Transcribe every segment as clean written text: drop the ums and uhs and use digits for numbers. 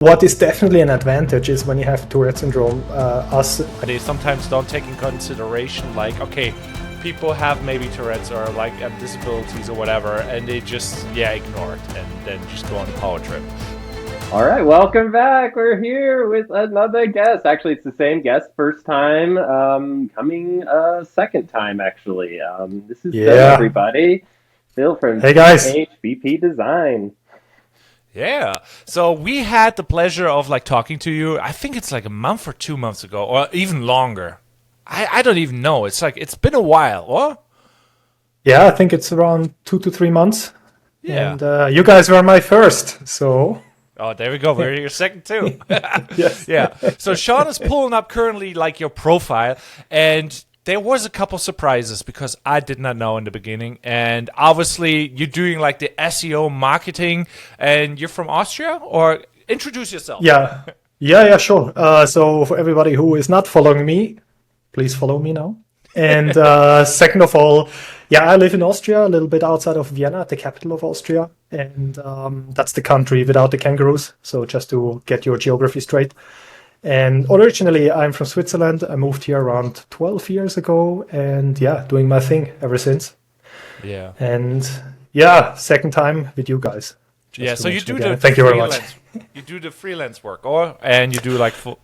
What is definitely an advantage is when you have Tourette syndrome, They sometimes don't take in consideration, like, okay, people have maybe Tourette's or like disabilities or whatever, and they just, ignore it and then just go on a power trip. All right, welcome back. We're here with another guest. Actually, it's the same guest, first time, coming second time, actually. This is Phil, everybody. Phil from Hey guys. thbp Design. Yeah. So we had the pleasure of like talking to you. I think it's like a month or 2 months ago, or even longer. I don't even know. It's like it's been a while, or? Yeah, I think it's around 2 to 3 months. Yeah. And you guys were my first, so. Oh, there we go. We're your second too. Yes. Yeah. So Sean is pulling up currently like your profile, and there was a couple surprises because I did not know in the beginning. And obviously, you're doing like the SEO marketing, and you're from Austria, or introduce yourself. Yeah, sure. So for everybody who is not following me, please follow me now. And second of all, I live in Austria, a little bit outside of Vienna, the capital of Austria. And that's the country without the kangaroos. So just to get your geography straight. And originally, I'm from Switzerland. I moved here around 12 years ago, and doing my thing ever since. Yeah. And second time with you guys. So you do the thank you very much. You do the freelance work, and you do like full.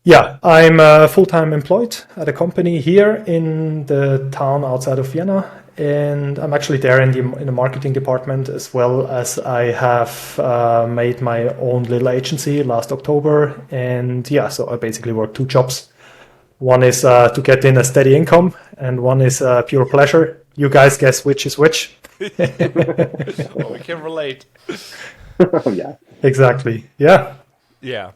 Yeah, I'm full-time employed at a company here in the town outside of Vienna. And I'm actually there in the marketing department, as well as I have made my own little agency last October. And so I basically work 2 jobs. One is to get in a steady income, and one is pure pleasure. You guys guess which is which. Well, we can relate. Yeah. Exactly. Yeah. Yeah.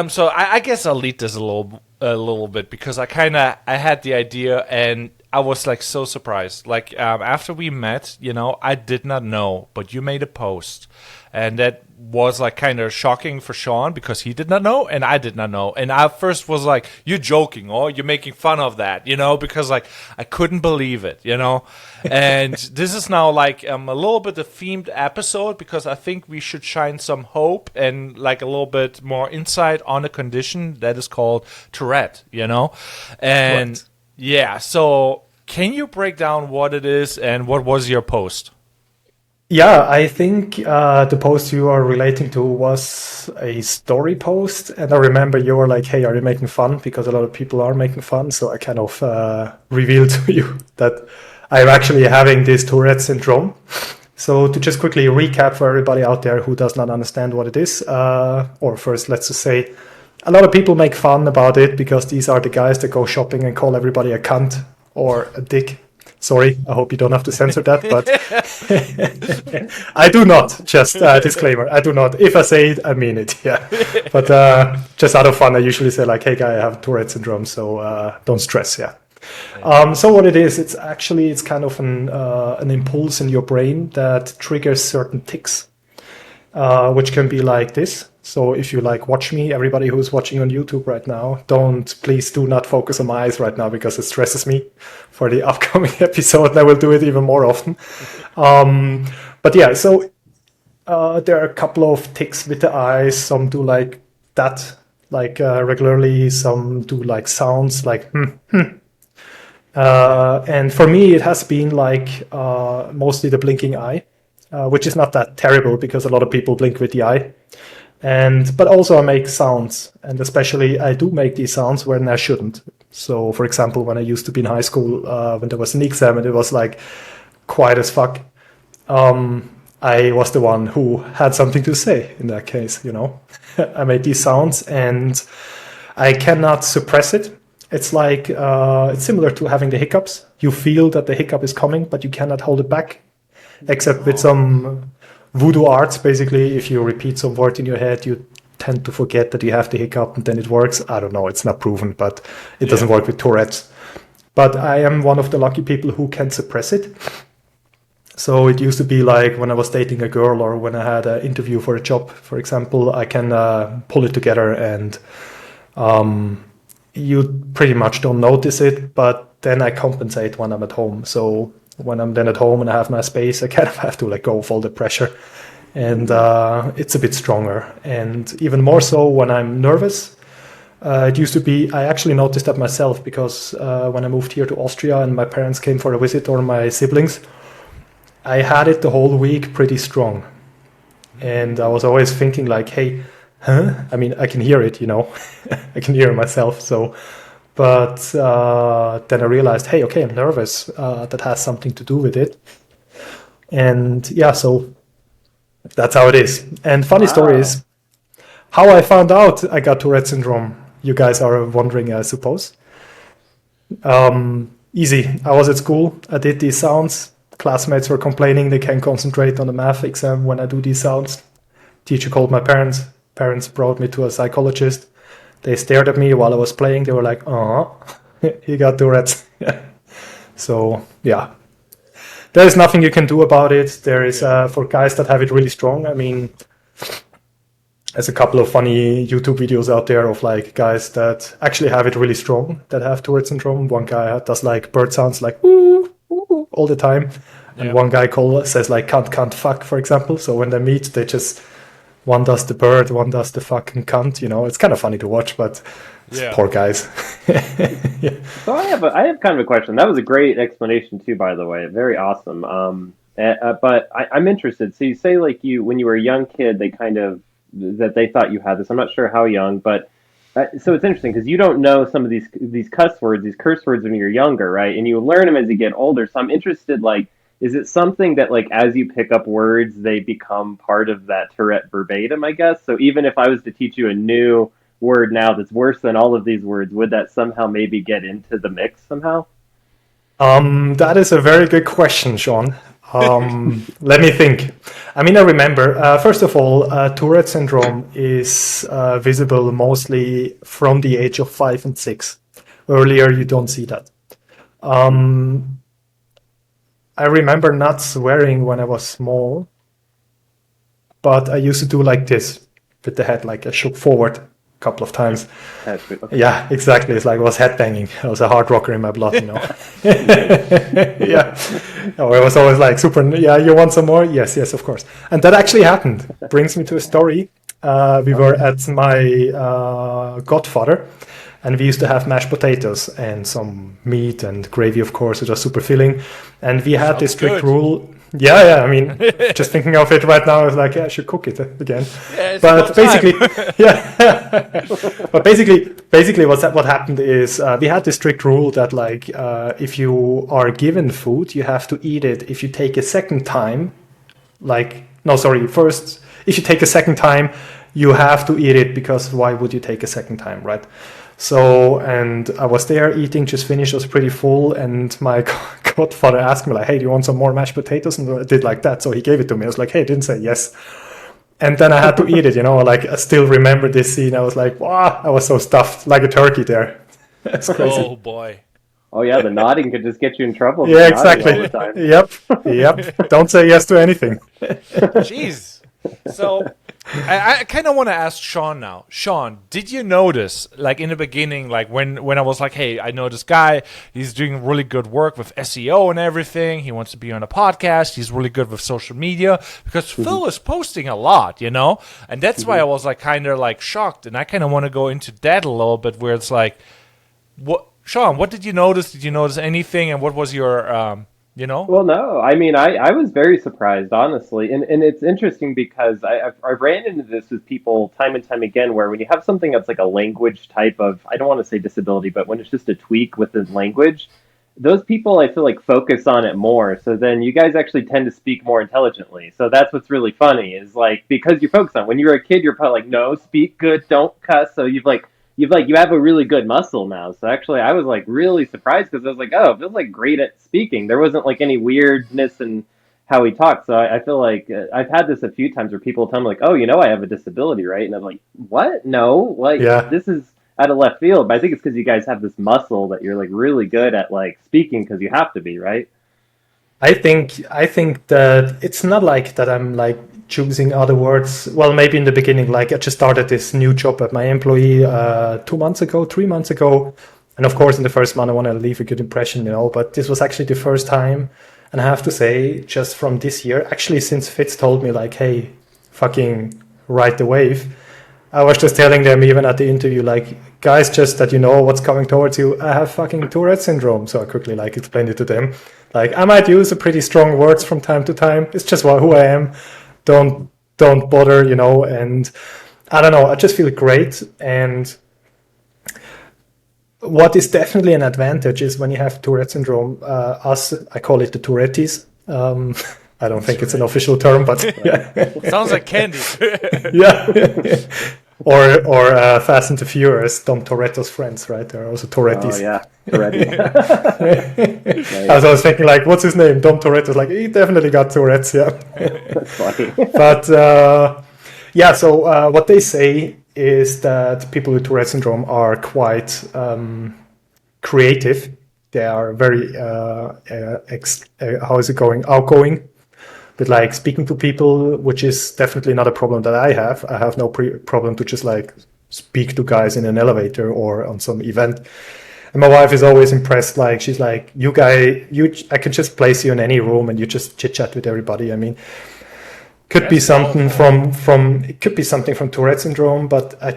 So I guess I'll lead this a little bit because I had the idea and I was like so surprised. Like after we met, I did not know, but you made a post, and that was like kind of shocking for Sean because he did not know and I did not know. And I first was like, "You're joking, or you're making fun of that," because like I couldn't believe it, And this is now like a little bit a themed episode because I think we should shine some hope and like a little bit more insight on a condition that is called Tourette, And Right. Yeah, so can you break down what it is and what was your post? Yeah, I think the post you are relating to was a story post. And I remember you were like, hey, are you making fun? Because a lot of people are making fun. So I kind of revealed to you that I'm actually having this Tourette syndrome. So to just quickly recap for everybody out there who does not understand what it is, or first, let's just say, a lot of people make fun about it because these are the guys that go shopping and call everybody a cunt or a dick. Sorry, I hope you don't have to censor that, but I do not. Just disclaimer, I do not. If I say it, I mean it. Yeah, but just out of fun, I usually say like, "Hey, guy, I have Tourette syndrome, so don't stress." Yeah. So what it is, it's kind of an impulse in your brain that triggers certain tics, which can be like this. So if you like watch me, everybody who's watching on YouTube right now, please do not focus on my eyes right now because it stresses me for the upcoming episode. And I will do it even more often. But so there are a couple of tics with the eyes. Some do like that, like regularly. Some do like sounds like and for me, it has been like mostly the blinking eye, which is not that terrible because a lot of people blink with the eye. But also I make sounds, and especially I do make these sounds when I shouldn't. So for example, when I used to be in high school, when there was an exam and it was like quiet as fuck, I was the one who had something to say in that case, I made these sounds and I cannot suppress it. It's like, it's similar to having the hiccups. You feel that the hiccup is coming, but you cannot hold it back, except with some voodoo arts. Basically, if you repeat some word in your head, you tend to forget that you have the hiccup and then it works. I don't know, it's not proven, but it doesn't work with Tourette's. But I am one of the lucky people who can suppress it. So it used to be like when I was dating a girl or when I had an interview for a job, for example, I can pull it together and you pretty much don't notice it, but then I compensate when I'm at home. So when I'm then at home and I have my space, I kind of have to let go of all the pressure and it's a bit stronger. And even more so when I'm nervous. It used to be, I actually noticed that myself because when I moved here to Austria and my parents came for a visit, or my siblings, I had it the whole week pretty strong. And I was always thinking like, hey, I mean, I can hear it, I can hear it myself. So, but then I realized, hey, okay, I'm nervous. That has something to do with it. And yeah, so that's how it is. And funny story is how I found out I got Tourette syndrome. You guys are wondering, I suppose. Easy. I was at school. I did these sounds. Classmates were complaining they can't concentrate on the math exam when I do these sounds. Teacher called my parents. Parents brought me to a psychologist. They stared at me while I was playing. They were like, oh, he got Tourette's. So, yeah. There's nothing you can do about it. There is, for guys that have it really strong, I mean, there's a couple of funny YouTube videos out there of like guys that actually have it really strong, that have Tourette syndrome. One guy does like bird sounds like ooh, ooh, all the time. And one guy says like can't, fuck, for example. So when they meet, they just, one does the bird, one does the fucking cunt, It's kind of funny to watch, but poor guys. So I have kind of a question. That was a great explanation too, by the way. Very awesome. But I'm interested. So you say like when you were a young kid, that they thought you had this. I'm not sure how young, but so it's interesting because you don't know some of these cuss words, these curse words when you're younger, right? And you learn them as you get older. So I'm interested, like, is it something that like as you pick up words, they become part of that Tourette verbatim, I guess? So even if I was to teach you a new word now that's worse than all of these words, would that somehow maybe get into the mix somehow? That is a very good question, Sean. Let me think. I mean, I remember, first of all, Tourette syndrome is visible mostly from the age of 5 and 6. Earlier, you don't see that. I remember not swearing when I was small, but I used to do like this with the head, like I shook forward a couple of times. Okay. Yeah, exactly. It's like I was headbanging. I was a hard rocker in my blood, Yeah. Oh, it was always like super. Yeah, you want some more? Yes, of course. And that actually happened. Brings me to a story. We were at my godfather, and we used to have mashed potatoes and some meat and gravy, of course. It was super filling. And we had this strict rule. Yeah. I mean, just thinking of it right now, I was like, I should cook it again. Yeah, but basically, But basically, what happened is we had this strict rule that like if you are given food, you have to eat it. If you take a second time, first, if you take a second time, you have to eat it because why would you take a second time, right? So, and I was there eating, just finished, I was pretty full, and my godfather asked me like, hey, do you want some more mashed potatoes? And I did like that, so he gave it to me. I was like, hey, I didn't say yes. And then I had to eat it, like I still remember this scene. I was like, wow, I was so stuffed like a turkey there. It's crazy. Oh, boy. Oh, yeah, the nodding could just get you in trouble. Yeah, exactly. Yep. Don't say yes to anything. Jeez. So I kind of want to ask Sean now. Sean, did you notice, like in the beginning, like when I was like, hey, I know this guy, he's doing really good work with SEO and everything. He wants to be on a podcast. He's really good with social media because Phil is posting a lot, and that's why I was like kind of like shocked. And I kind of want to go into that a little bit where it's like, Sean, what did you notice? Did you notice anything? And what was your, Well, no, I mean, I was very surprised, honestly. And it's interesting because I've ran into this with people time and time again, where when you have something that's like a language type of, I don't want to say disability, but when it's just a tweak within language, those people, I feel like, focus on it more. So then you guys actually tend to speak more intelligently. So that's what's really funny is like, because you focus on, when you're a kid, you're probably like, no, speak good, don't cuss. So you have a really good muscle now. So actually, I was like really surprised because I was like, oh, Phil's like great at speaking. There wasn't like any weirdness in how he talked. So I feel like I've had this a few times where people tell me like, oh, I have a disability, right? And I'm like, what? No, This is out of left field. But I think it's because you guys have this muscle that you're like really good at like speaking because you have to be, right? I think that it's not like that I'm like choosing other words. Well, maybe in the beginning, like I just started this new job at my employee 3 months ago. And of course, in the first month, I want to leave a good impression, but this was actually the first time. And I have to say, just from this year, actually, since Fitz told me like, hey, fucking ride the wave. I was just telling them even at the interview, like, guys, just that you know what's coming towards you, I have fucking Tourette Syndrome. So I quickly like explained it to them. Like, I might use a pretty strong words from time to time. It's just who I am. Don't bother, you know. And I don't know, I just feel great. And what is definitely an advantage is when you have Tourette Syndrome, I call it the Touretties. I don't think it's an official term, but yeah. Sounds like candy. Yeah. Or Fast and the Furious, Dom Toretto's friends, right? There are also Touretties. Oh, yeah. Touretties. As I was thinking, like, what's his name? Dom Toretto's like, he definitely got Tourette's, yeah. That's funny. But, yeah, so what they say is that people with Tourette syndrome are quite creative. They are very, outgoing. But like speaking to people, which is definitely not a problem that I have. I have no problem to just like speak to guys in an elevator or on some event. And my wife is always impressed. Like she's like, I can just place you in any room and you just chit chat with everybody. I mean, could be something from it could be something from Tourette syndrome, but I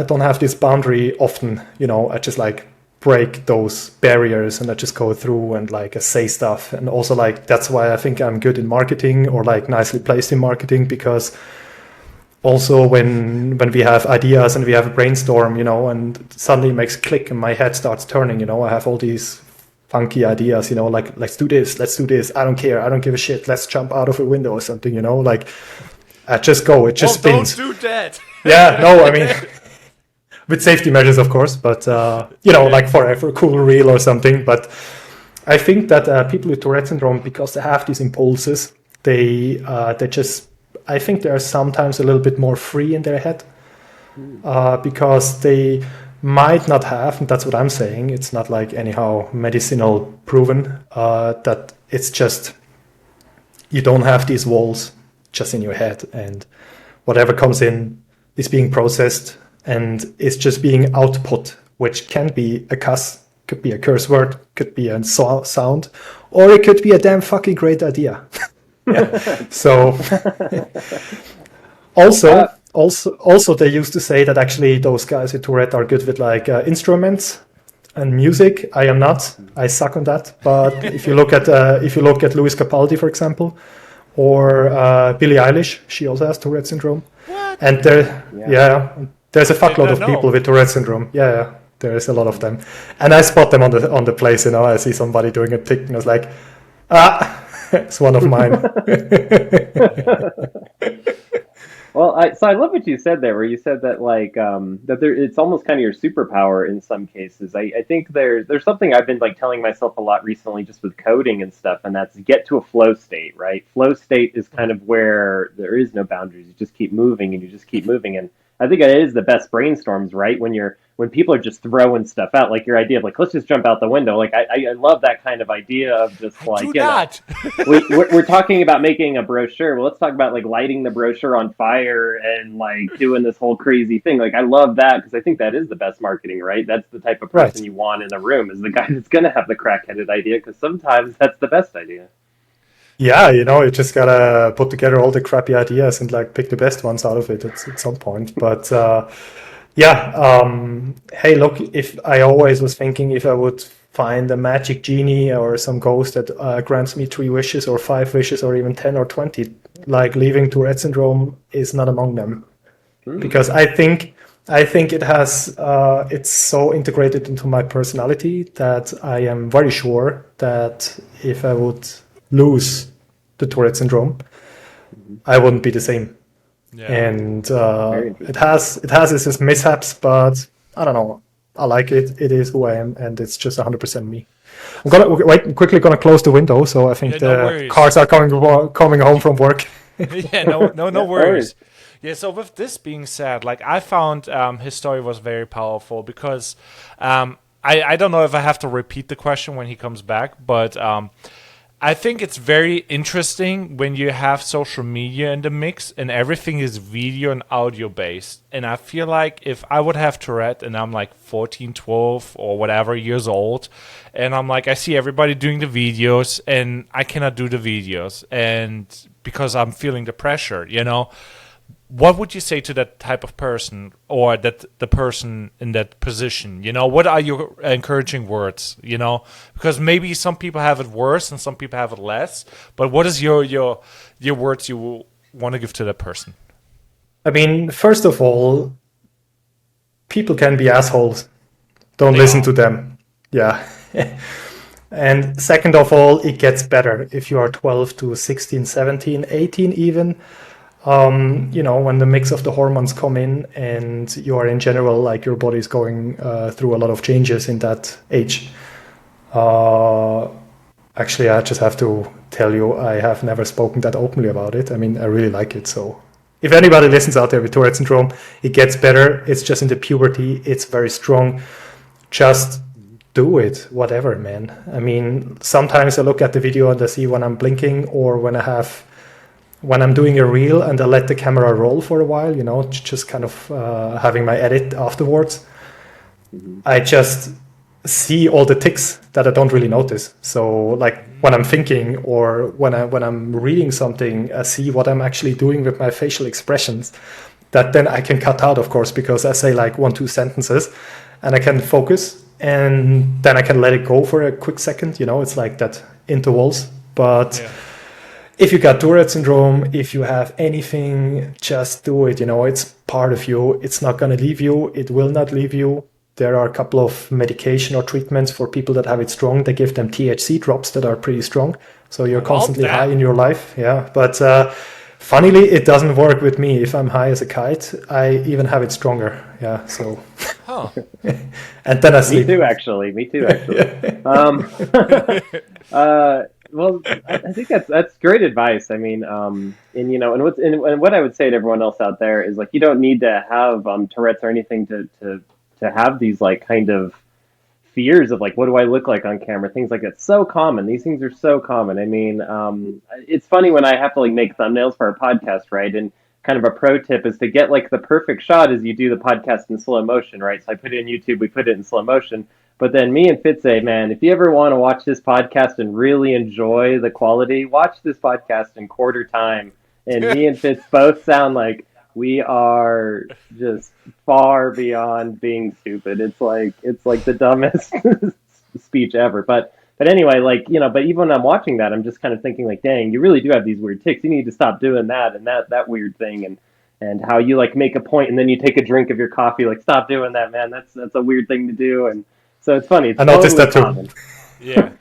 don't have this boundary often. You know, I just like break those barriers and I just go through and like I say stuff. And also like that's why I think I'm good in marketing or like nicely placed in marketing, because also when we have ideas and we have a brainstorm, you know, and suddenly it makes click and my head starts turning, you know, I have all these funky ideas, you know, like let's do this, I don't care, I don't give a shit, let's jump out of a window or something, you know, like I just go, it just spins. Don't do that. Yeah, no, I mean with safety measures, of course, but you know, like for a cool reel or something. But I think that people with Tourette syndrome, because they have these impulses, they just, I think they are sometimes a little bit more free in their head, because they might not have, and that's what I'm saying. It's not like anyhow medicinal proven, that it's just you don't have these walls just in your head, and whatever comes in is being processed. And it's just being output, which can be a cuss, could be a curse word, could be a sound, or it could be a damn fucking great idea. So also they used to say that actually those guys with Tourette are good with like instruments and music. I am not. I suck on that. But if you look at Louis Capaldi, for example, or Billie Eilish, she also has Tourette syndrome. What? And there's a fuckload of people with Tourette syndrome. Yeah, there is a lot of them. And I spot them on the place, you know, I see somebody doing a tick and I was like, it's one of mine. Well, I love what you said there, where you said that like it's almost kind of your superpower in some cases. I think there's something I've been like telling myself a lot recently, just with coding and stuff, and that's get to a flow state, right? Flow state is kind of where there is no boundaries. You just keep moving and you just keep moving, and I think it is the best brainstorms, right? When people are just throwing stuff out, like your idea of like, let's just jump out the window. Like I love that kind of idea of just like, we're talking about making a brochure. Well, let's talk about like lighting the brochure on fire and like doing this whole crazy thing. Like I love that, because I think that is the best marketing, right? That's the type of person you want in the room, is the guy that's going to have the crack-headed idea, because sometimes that's the best idea. Yeah, you know, you just gotta put together all the crappy ideas and like pick the best ones out of it at some point. But hey, look, if I always was thinking if I would find a magic genie or some ghost that grants me 3 wishes or 5 wishes or even 10 or 20, like leaving Tourette syndrome is not among them. Because I think it has, it's so integrated into my personality that I am very sure that if I would lose the Tourette syndrome, I wouldn't be the same. Yeah. And it has its mishaps, but I don't know. I like it. It is who I am, and it's just 100% me. I'm quickly gonna close the window, so I think the cars are coming home from work. Yeah, no worries. Yeah, so with this being said, like I found his story was very powerful, because I don't know if I have to repeat the question when he comes back, but I think it's very interesting when you have social media in the mix and everything is video and audio based. And I feel like if I would have Tourette and I'm like 14, 12 or whatever years old, and I'm like, I see everybody doing the videos and I cannot do the videos, and because I'm feeling the pressure, you know. what would you say to that type of person, or that the person in that position? What are your encouraging words? Because maybe some people have it worse and some people have it less. But what is your words you want to give to that person? I mean, first of all, people can be assholes. Don't listen to them. Yeah. And second of all, it gets better if you are 12 to 16, 17, 18 even. When the mix of the hormones come in and you are in general, like your body is going through a lot of changes in that age. Actually, I just have to tell you, I have never spoken that openly about it. I mean, I really like it. So if anybody listens out there with Tourette Syndrome, it gets better. It's just in the puberty. It's very strong. Just do it, whatever, man. I mean, sometimes I look at the video and I see when I'm blinking, or when I'm doing a reel and I let the camera roll for a while, just kind of having my edit afterwards. I just see all the ticks that I don't really notice. So like when I'm thinking, or when I'm reading something, I see what I'm actually doing with my facial expressions, that then I can cut out, of course, because I say like 1-2 sentences and I can focus, and then I can let it go for a quick second. It's like that intervals. But if you got Tourette syndrome, if you have anything, just do it. It's part of you. It's not going to leave you. It will not leave you. There are a couple of medication or treatments for people that have it strong. They give them THC drops that are pretty strong. So you're constantly high in your life. Yeah. But funnily, it doesn't work with me. If I'm high as a kite, I even have it stronger. Yeah. So. Huh. And then I sleep. Me too, actually. Well, I think that's great advice. I mean, and what I would say to everyone else out there is, like, you don't need to have Tourette's or anything to have these like kind of fears of like, what do I look like on camera? Things like that. So common. These things are so common. I mean, it's funny when I have to like make thumbnails for our podcast, right? And kind of a pro tip is to get like the perfect shot as you do the podcast in slow motion, right? So I put it in YouTube, we put it in slow motion. But then me and Fitz say, man, if you ever want to watch this podcast and really enjoy the quality, watch this podcast in quarter time. And me and Fitz both sound like we are just far beyond being stupid. It's like the dumbest speech ever. But anyway, like, but even when I'm watching that, I'm just kind of thinking like, dang, you really do have these weird tics. You need to stop doing that and that weird thing, and how you like make a point and then you take a drink of your coffee. Like, stop doing that, man. That's a weird thing to do. And so it's funny. It's I noticed that too. Common. Yeah.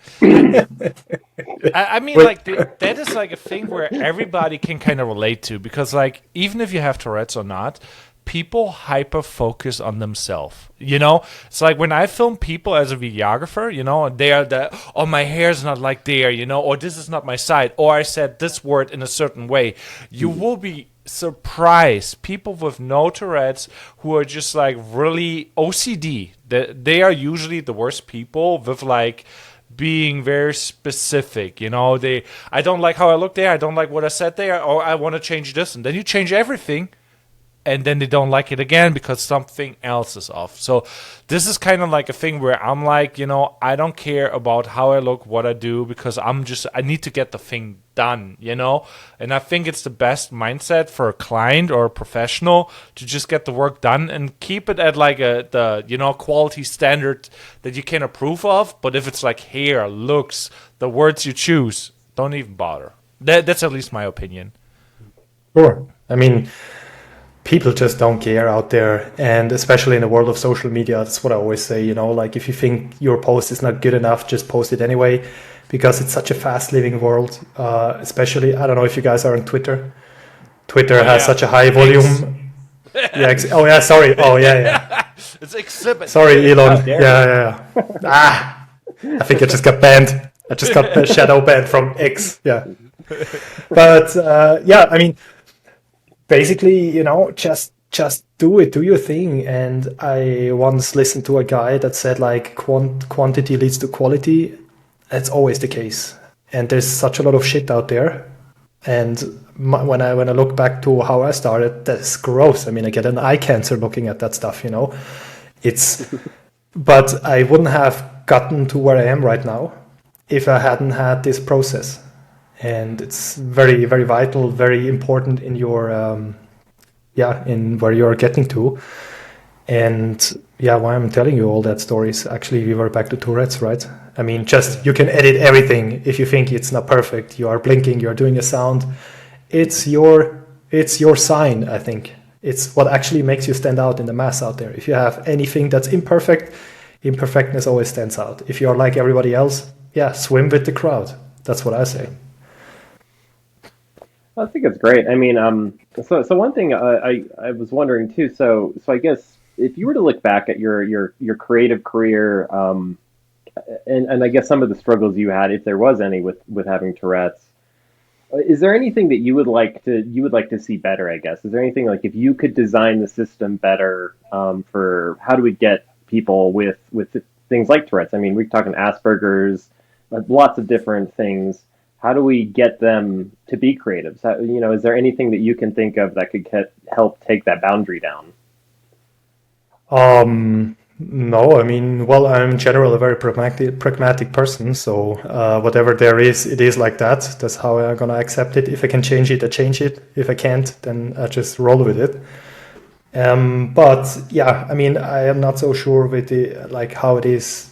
I mean, like, that is like a thing where everybody can kind of relate to, because like, even if you have Tourette's or not, people hyper focus on themselves. It's like when I film people as a videographer, they are oh, my hair's not like there, or this is not my side, or I said this word in a certain way. You will be surprised. People with no Tourette's who are just like really OCD, they are usually the worst people, with like being very specific. I don't like how I look there, I don't like what I said there, or I want to change this, and then you change everything, and then they don't like it again because something else is off. So this is kind of like a thing where I'm like, I don't care about how I look, what I do, because I need to get the thing done, And I think it's the best mindset for a client or a professional to just get the work done and keep it at like the quality standard that you can approve of. But if it's like hair, looks, the words you choose, don't even bother. That's at least my opinion. Sure. I mean, people just don't care out there, and especially in the world of social media, that's what I always say, like, if you think your post is not good enough, just post it anyway, because it's such a fast living world. Especially, I don't know if you guys are on Twitter. Twitter has such a high volume. Sorry. It's exhibit. Sorry, Elon. Yeah. I think I just got banned. I just got shadow banned from X. Yeah. But I mean, basically, just do it, do your thing. And I once listened to a guy that said like quantity leads to quality. That's always the case. And there's such a lot of shit out there. And when I look back to how I started, that's gross. I mean, I get an eye cancer looking at that stuff, But I wouldn't have gotten to where I am right now if I hadn't had this process. And it's very, very vital, very important in your in where you're getting to. And why I'm telling you all that story is actually we were back to Tourette's, right? I mean, just you can edit everything. If you think it's not perfect, you are blinking, you're doing a sound. It's your sign, I think. It's what actually makes you stand out in the mass out there. If you have anything that's imperfect, imperfectness always stands out. If you're like everybody else, swim with the crowd. That's what I say. I think it's great. I mean, so one thing I was wondering too. So I guess if you were to look back at your creative career, and I guess some of the struggles you had, if there was any, with having Tourette's, is there anything that you would like to see better? I guess, is there anything like if you could design the system better for how do we get people with things like Tourette's? I mean, we're talking Asperger's, lots of different things. How do we get them to be creatives? Is there anything that you can think of that could help take that boundary down? No, I mean, well, I'm in general a very pragmatic person. So whatever there is, it is like that. That's how I'm gonna accept it. If I can change it, I change it. If I can't, then I just roll with it. But I mean, I am not so sure with how it is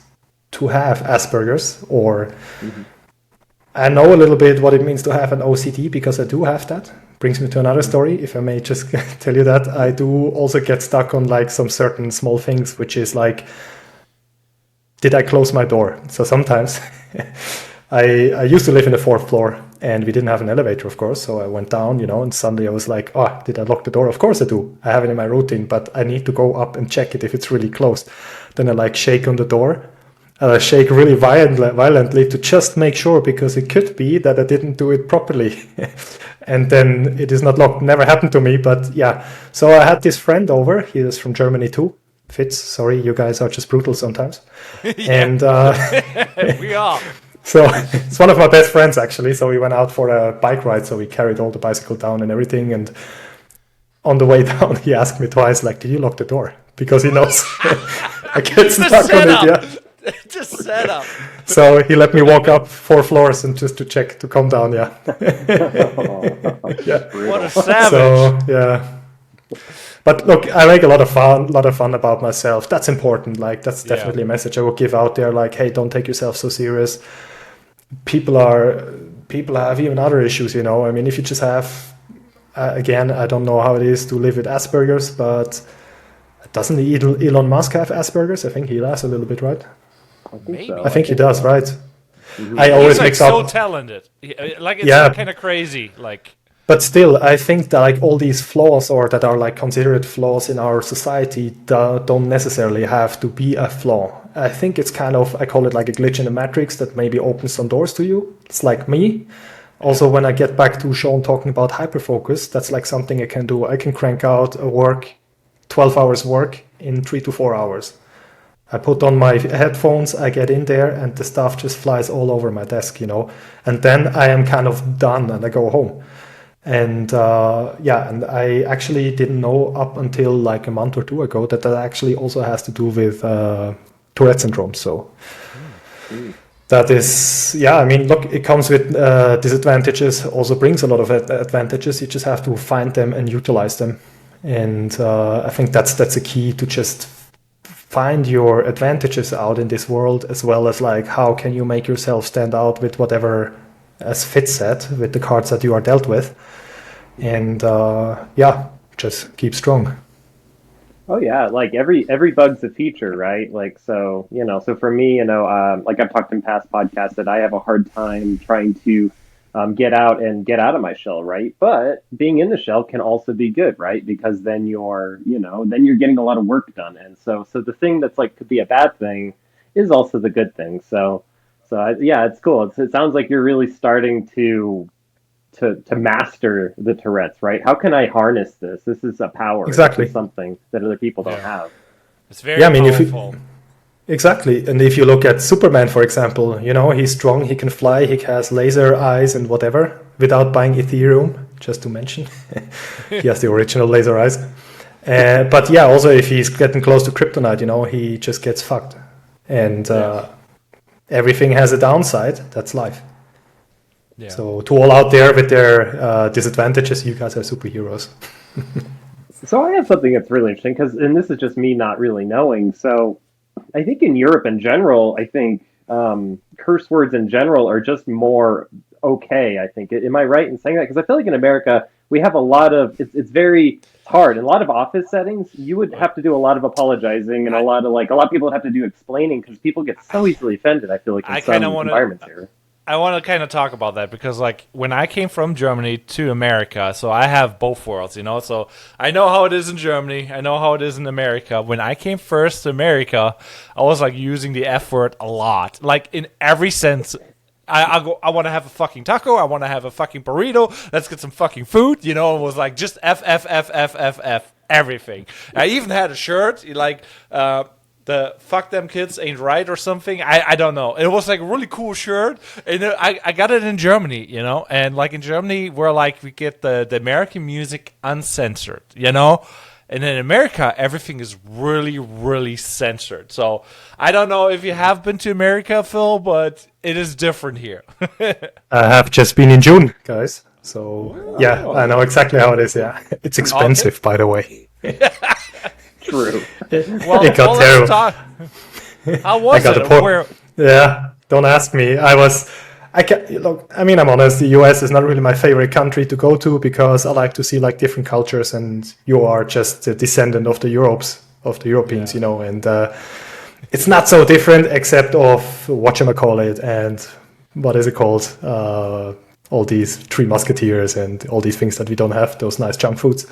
to have Asperger's or. Mm-hmm. I know a little bit what it means to have an OCD because I do have that. Brings me to another story. If I may just tell you that, I do also get stuck on like some certain small things, which is like, did I close my door? So sometimes I used to live in the 4th floor and we didn't have an elevator, of course. So I went down, and suddenly I was like, oh, did I lock the door? Of course I do. I have it in my routine, but I need to go up and check it if it's really closed. Then I shake on the door. Shake really violently to just make sure, because it could be that I didn't do it properly and then it is not locked. Never happened to me, but so I had this friend over. He is from Germany too. Fitz, sorry, you guys are just brutal sometimes. And we are. So it's one of my best friends actually. So we went out for a bike ride, so we carried all the bicycle down and everything, and on the way down he asked me twice, like, did you lock the door? Because he knows I get stuck on it. Just set up. So he let me walk up 4 floors and just to check to calm down. What a savage. So but look, I make a lot of fun about myself. That's important. Like, that's definitely a message I would give out there. Like, hey, don't take yourself so serious. People have even other issues. I mean, if you just have again, I don't know how it is to live with Asperger's, but doesn't Elon Musk have Asperger's? I think he has a little bit, right? Maybe. I think he does, right? Mm-hmm. I always mix up. So talented, like it's kind of crazy, like. But still, I think that like all these flaws, or that are like considered flaws in our society, don't necessarily have to be a flaw. I think it's kind of, I call it like a glitch in the matrix that maybe opens some doors to you. It's like me. Also, when I get back to Sean talking about hyperfocus, that's like something I can do. I can crank out a 12 hours work in 3 to 4 hours. I put on my headphones, I get in there, and the stuff just flies all over my desk, and then I am kind of done and I go home. And and I actually didn't know up until like a month or 2 ago that actually also has to do with Tourette Syndrome. So that is, I mean, look, it comes with disadvantages, also brings a lot of advantages. You just have to find them and utilize them. And I think that's a key, to just find your advantages out in this world, as well as like how can you make yourself stand out with whatever, as Fitz said, with the cards that you are dealt with. And just keep strong. Oh yeah, like every bug's a feature, right? Like, so for me, like I've talked in past podcasts that I have a hard time trying to get out of my shell, right? But being in the shell can also be good, right? Because then you're getting a lot of work done. And so the thing that's like could be a bad thing is also the good thing. So it's cool. It sounds like you're really starting to master the Tourette's, right? How can I harness this? This is a power. Exactly. This is something that other people don't have. It's very powerful. Exactly. And if you look at Superman, for example, he's strong, he can fly, he has laser eyes and whatever, without buying Ethereum, just to mention. He has the original laser eyes. But also if he's getting close to kryptonite, he just gets fucked. And everything has a downside. That's life. Yeah. So to all out there with their disadvantages, you guys are superheroes. So I have something that's really interesting and this is just me not really knowing. So I think in Europe in general, I think curse words in general are just more okay. I think. Am I right in saying that? Because I feel like in America we have a lot of it's hard. In a lot of office settings, you would have to do a lot of apologizing and I, a lot of people would have to do explaining because people get so easily offended. I feel like in I kind of some want environments to. here. I want to kind of talk about that because, like, when I came from Germany to America, so I have both worlds, you know. So I know how it is in Germany, I know how it is in America. When I came first to America, I was like using the F word a lot, like in every sense. I go. I want to have a fucking taco. I want to have a fucking burrito. Let's get some fucking food. You know, it was like just F everything. I even had a shirt like the fuck them kids ain't right or something. I don't know. It was like a really cool shirt, and I got it in Germany, you know. And like in Germany, where like we get the American music uncensored, you know. And in America, everything is really, really censored. So I don't know if you have been to America, Phil, but it is different here. I have just been in June, guys. So yeah, I know exactly how it is. Yeah, it's expensive, by the way. True. It got let's terrible. talk. How was I got it? a poor. Yeah, don't ask me. Look, I mean, I'm honest. The US is not really my favorite country to go to because I like to see like different cultures, and you are just a descendant of the Europeans, you know, and it's not so different except of whatchamacallit and what is it called? All these Three Musketeers and all these things that we don't have, those nice junk foods.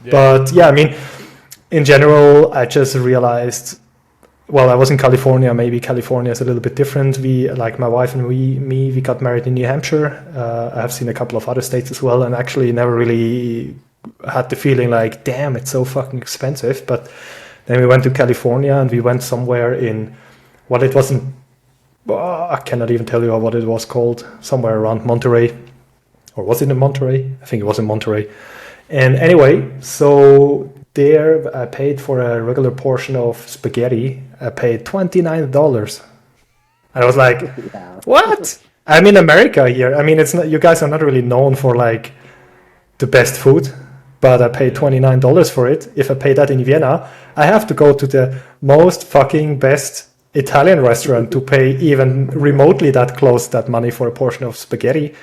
Yeah. But yeah, I mean, in general, I just realized. Well, I was in California. Maybe California is a little bit different. We, like my wife and we got married in New Hampshire. I have seen a couple of other states as well, and actually never really had the feeling like, damn, it's so fucking expensive. But then we went to California, and we went somewhere in, well, it wasn't, I cannot even tell you what it was called, somewhere around Monterey. Or was it in Monterey? I think it was in Monterey. And anyway, so there I paid for a regular portion of spaghetti. I paid $29. I was like, yeah. What? I'm in America here. I mean, it's not, you guys are not really known for like the best food, but I paid $29 for it. If I pay that in Vienna, I have to go to the most fucking best Italian restaurant to pay even remotely that money for a portion of spaghetti.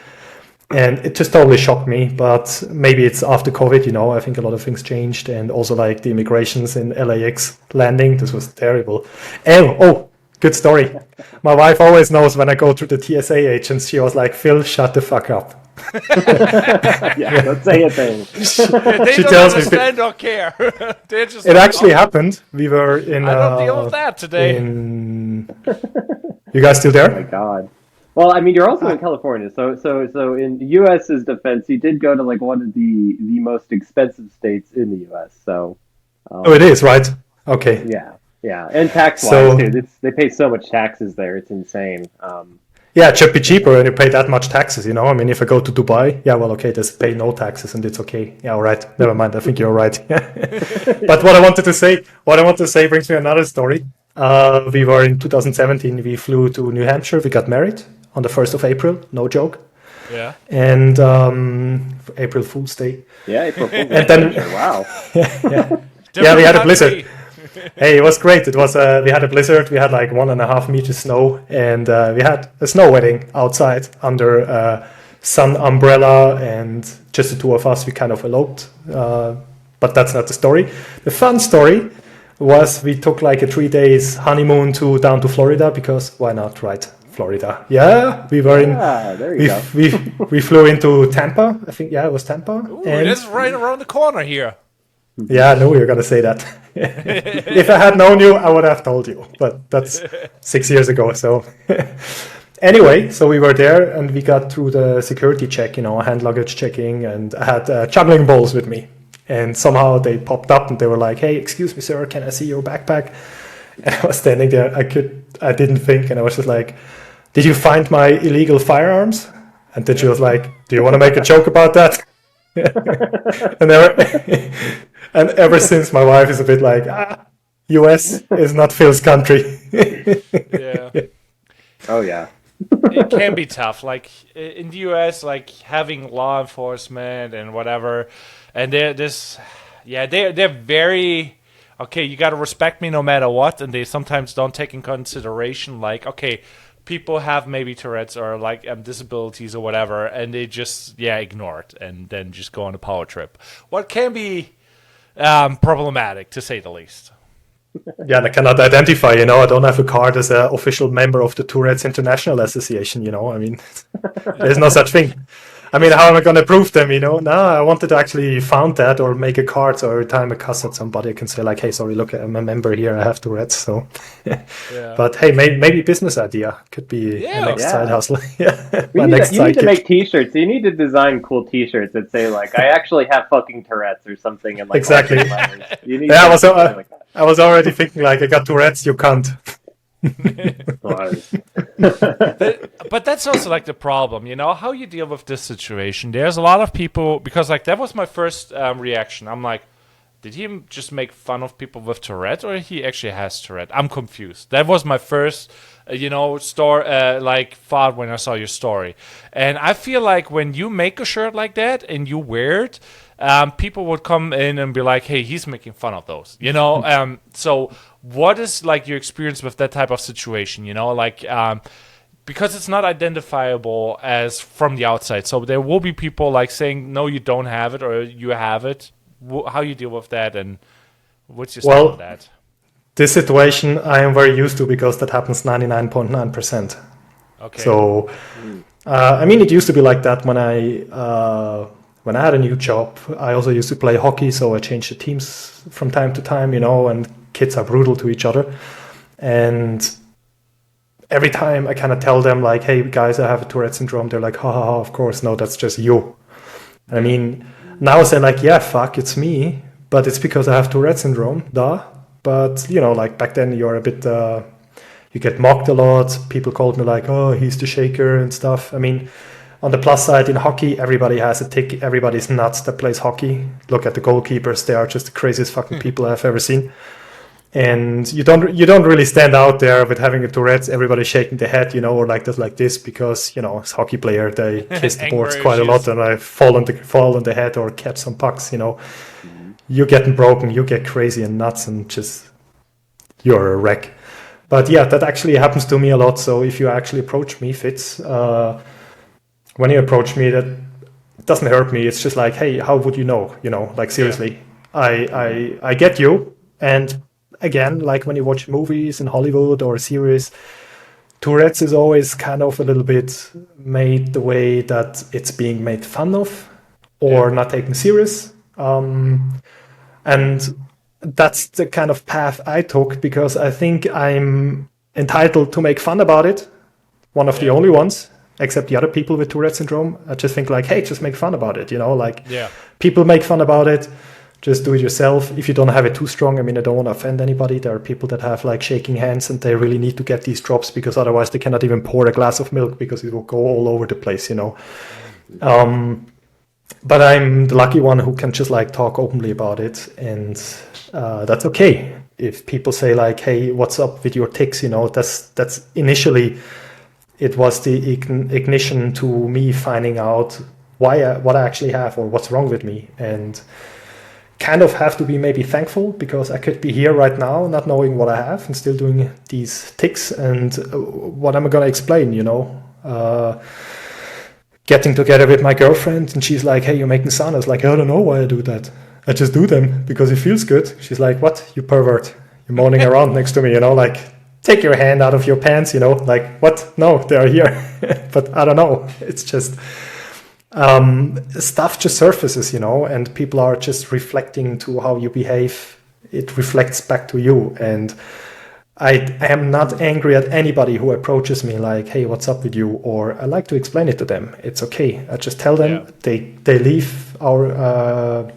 And it just totally shocked me, but maybe it's after COVID, you know, I think a lot of things changed, and also like the immigrations in LAX landing, this was terrible. Oh, good story. My wife always knows when I go through the TSA agents, she was like, Phil, shut the fuck up. Yeah, don't say a thing. They she don't tells understand me or care. Just it actually happened. We were in... I don't deal with that today. You guys still there? Oh my God. Well, I mean, you're also in California, so in the U.S.'s defense, you did go to like one of the most expensive states in the U.S. So, oh, it is, right? Okay. Yeah, and tax-wise too. They pay so much taxes there; it's insane. Yeah, it should be cheaper, and you pay that much taxes. You know, I mean, if I go to Dubai, yeah, well, okay, there's pay no taxes, and it's okay. Yeah, all right, never mind. I think you're right. But what I wanted to say brings me another story. We were in 2017. We flew to New Hampshire. We got married on the 1st of April, no joke. Yeah. And April Fool's Day. Yeah, April Fool's Day. And then, wow. Yeah, we had a blizzard. Hey, it was great. It was we had a blizzard. We had like 1.5 meters snow, and we had a snow wedding outside under sun umbrella, and just the two of us. We kind of eloped, but that's not the story. The fun story was we took like a 3 days honeymoon down to Florida, because why not, right? Florida. Yeah, we were in. There you go. We flew into Tampa. I think it was Tampa. Ooh, and it's right around the corner here. Yeah, I knew you were gonna say that. If I had known you, I would have told you. But that's 6 years ago. So anyway, so we were there and we got through the security check, you know, hand luggage checking, and I had juggling balls with me. And somehow they popped up and they were like, "Hey, excuse me, sir, can I see your backpack?" And I was standing there. I didn't think, and I was just like, "Did you find my illegal firearms?" And then she was like, "Do you want to make a joke about that?" And ever since, my wife is a bit like, US is not Phil's country. Yeah. Oh yeah. It can be tough. Like in the US, like having law enforcement and whatever, and Yeah, they're very okay. You got to respect me no matter what, and they sometimes don't take in consideration like, okay, people have maybe Tourette's or like disabilities or whatever, and they just ignore it and then just go on a power trip. What can be problematic to say the least. Yeah, and I cannot identify, I don't have a card as an official member of the Tourette's International Association, I mean, there's no such thing. I mean, how am I going to prove them, No, I wanted to actually found that or make a card so every time I cuss at somebody, I can say like, hey, sorry, look, I'm a member here, I have Tourette's, so. Yeah. But hey, maybe business idea. Could be a next side hustle. Yeah, you need to make T-shirts. You need to design cool T-shirts that say like, I actually have fucking Tourette's or something. And like, exactly. You need I was already thinking like, I got Tourette's, you can't. But that's also like the problem, how you deal with this situation. There's a lot of people, because like that was my first reaction. I'm like, did he just make fun of people with Tourette, or he actually has Tourette? I'm confused. That was my first thought when I saw your story. And I feel like when you make a shirt like that and you wear it, people would come in and be like, hey, he's making fun of those, so what is like your experience with that type of situation, because it's not identifiable as from the outside, so there will be people like saying, no, you don't have it, or you have it. How you deal with that, and what's your style on that? This situation I am very used to, because that happens 99.9%. Okay. So, I mean, it used to be like that when I had a new job. I also used to play hockey, so I changed the teams from time to time, and kids are brutal to each other. And every time I kind of tell them like, hey guys, I have a Tourette syndrome, they're like, ha ha ha, of course, no, that's just you. I mean, now I say like, yeah, fuck, it's me, but it's because I have Tourette syndrome, duh. But, like back then you're a bit, you get mocked a lot. People called me like, oh, he's the shaker and stuff. I mean, on the plus side, in hockey, everybody has a tick. Everybody's nuts that plays hockey. Look at the goalkeepers. They are just the craziest fucking people I've ever seen. And you don't really stand out there with having a Tourette's. Everybody's shaking their head, or like this, because, as a hockey player, they kiss the boards quite a lot, and I fall on the head or catch some pucks, You're getting broken, you get crazy and nuts, and just, you're a wreck. But yeah, that actually happens to me a lot. So if you actually approach me, Fitz, when you approach me, that doesn't hurt me. It's just like, hey, how would you know? Like seriously, yeah. I get you. And again, like when you watch movies in Hollywood or series, Tourette's is always kind of a little bit made the way that it's being made fun of or not taken serious. And that's the kind of path I took, because I think I'm entitled to make fun about it. One of the only ones, except the other people with Tourette syndrome. I just think like, hey, just make fun about it. People make fun about it. Just do it yourself. If you don't have it too strong, I mean, I don't want to offend anybody. There are people that have like shaking hands, and they really need to get these drops, because otherwise they cannot even pour a glass of milk, because it will go all over the place, But I'm the lucky one who can just like talk openly about it, and that's okay. If people say like, "Hey, what's up with your tics?" That's initially it was the ignition to me finding out what I actually have or what's wrong with me, and kind of have to be maybe thankful, because I could be here right now not knowing what I have and still doing these tics, and what am I going to explain? Getting together with my girlfriend, and she's like, hey, you're making sound. I was like, I don't know why I do that. I just do them because it feels good. She's like, what? You pervert. You're moaning around next to me, like, take your hand out of your pants, like, what? No, they are here. But I don't know. It's just, stuff just surfaces, and people are just reflecting to how you behave. It reflects back to you. And I am not angry at anybody who approaches me like, hey, what's up with you? Or I like to explain it to them. It's okay. I just tell them. They leave our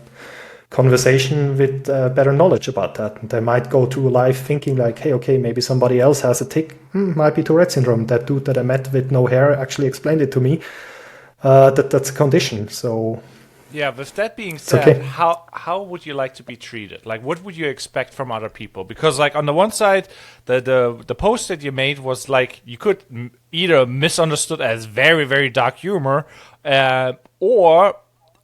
conversation with better knowledge about that. And they might go through life thinking like, hey, okay, maybe somebody else has a tic. Might be Tourette syndrome. That dude that I met with no hair actually explained it to me. That's a condition. So yeah, with that being said, okay. How would you like to be treated? Like, what would you expect from other people? Because, like, on the one side, the post that you made was like, you could either misunderstood as very, very dark humor, or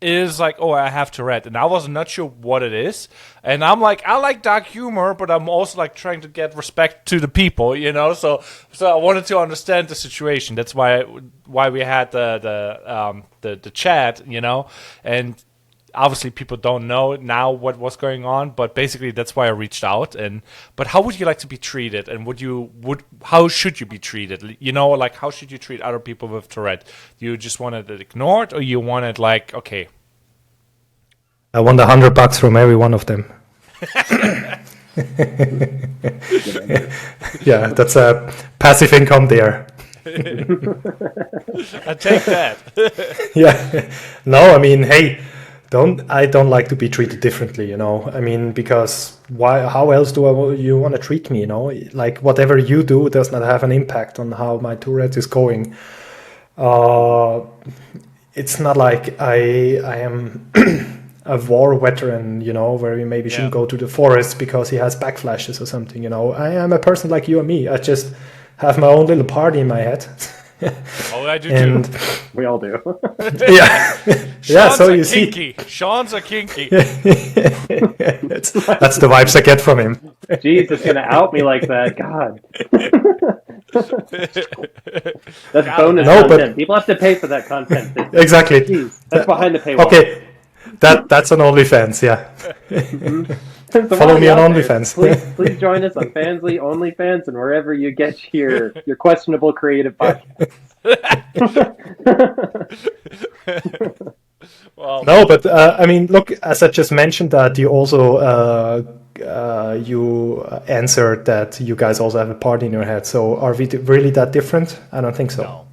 is like, oh, I have Tourette, and I was not sure what it is. And I'm like, I like dark humor, but I'm also like trying to get respect to the people, So I wanted to understand the situation. That's why we had the chat, and obviously people don't know now what was going on, but basically that's why I reached out. But how would you like to be treated, and how should you be treated? Like how should you treat other people with Tourette? Do you just want it ignored, or you want it like, okay, I want $100 from every one of them. Yeah, that's a passive income there. I take that. Yeah, no, I mean, hey, I don't like to be treated differently, I mean, because how else you want to treat me, like whatever you do does not have an impact on how my Tourette is going. It's not like I am a war veteran, where we maybe shouldn't go to the forest because he has backflashes or something, I am a person like you and me. I just have my own little party in my head. Oh, I do too. We all do. Yeah. Yeah, so you kinky. Sean's a kinky. That's the vibes I get from him. Jeez, it's going to out me like that. God. That's bonus content. People have to pay for that content. Exactly. Jeez, that's behind the paywall. Okay. That's on OnlyFans, yeah. So follow me on OnlyFans. Please join us on Fansly, OnlyFans, and wherever you get your questionable creative podcast. Well, no, but I mean, look, as I just mentioned, that you also you answered that you guys also have a party in your head. So are we really that different? I don't think so.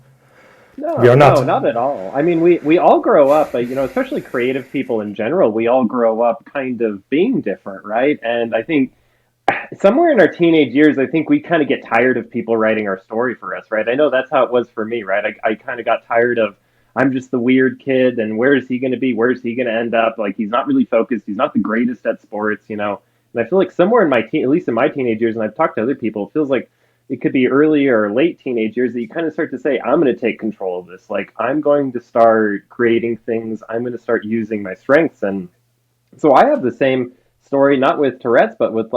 No, we are not. No, not at all. I mean, we all grow up, especially creative people in general, we all grow up kind of being different, right? And I think somewhere in our teenage years, I think we kind of get tired of people writing our story for us, right? I know that's how it was for me, right? I kind of got tired of, I'm just the weird kid, and where is he going to be? Where is he going to end up? Like, he's not really focused. He's not the greatest at sports, And I feel like somewhere in at least in my teenage years, and I've talked to other people, it feels like it could be early or late teenage years that you kind of start to say, I'm going to take control of this. Like, I'm going to start creating things. I'm going to start using my strengths. And so I have the same story, not with Tourette's, but with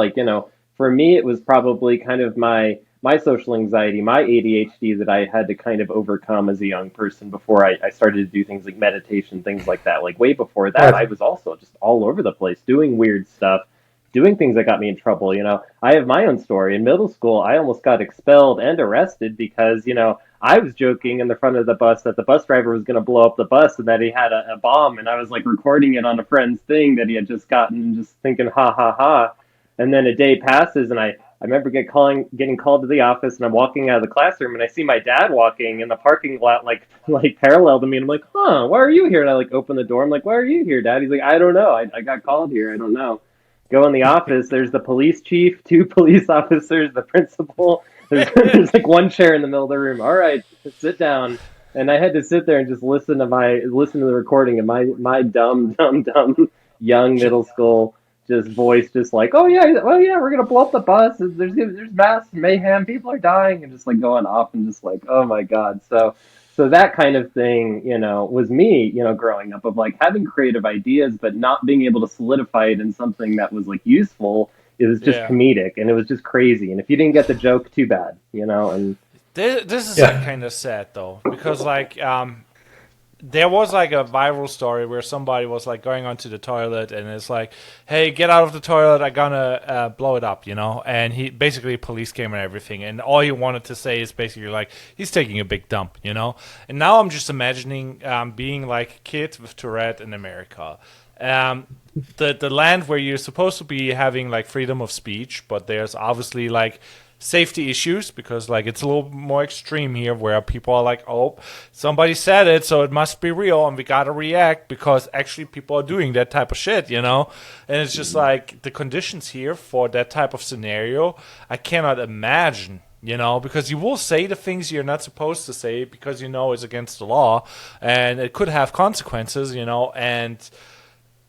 for me, it was probably kind of my social anxiety, my ADHD that I had to kind of overcome as a young person before I started to do things like meditation, things like that. Like way before that, I was also just all over the place doing weird stuff, doing things that got me in trouble. I have my own story. In middle school, I almost got expelled and arrested because, I was joking in the front of the bus that the bus driver was going to blow up the bus and that he had a bomb. And I was like recording it on a friend's thing that he had just gotten and just thinking, ha, ha, ha. And then a day passes and I remember getting called to the office, and I'm walking out of the classroom and I see my dad walking in the parking lot, like parallel to me. And I'm like, huh, why are you here? And I open the door. I'm like, why are you here, Dad? He's like, I don't know. I got called here. I don't know. Go in the office. There's the police chief, 2 police officers, the principal. There's one chair in the middle of the room. All right, sit down. And I had to sit there and just listen to the recording, and my dumb young middle school voice like, oh yeah, well yeah, we're gonna blow up the bus. There's mass mayhem. People are dying, and just going off and just oh my god. So that kind of thing, was me, growing up, of having creative ideas, but not being able to solidify it in something that was useful. It was just comedic, and it was just crazy. And if you didn't get the joke, too bad, And this is kind of sad though, because there was a viral story where somebody was going onto the toilet, and it's like, hey, get out of the toilet, I'm gonna blow it up, and he basically, police came and everything, and all he wanted to say is basically he's taking a big dump, and now I'm just imagining being a kid with Tourette in America, the land where you're supposed to be having freedom of speech, but there's obviously safety issues because it's a little more extreme here, where people are oh, somebody said it, so it must be real, and we gotta react because actually people are doing that type of shit, and it's just the conditions here for that type of scenario, I cannot imagine, because you will say the things you're not supposed to say because it's against the law, and it could have consequences, and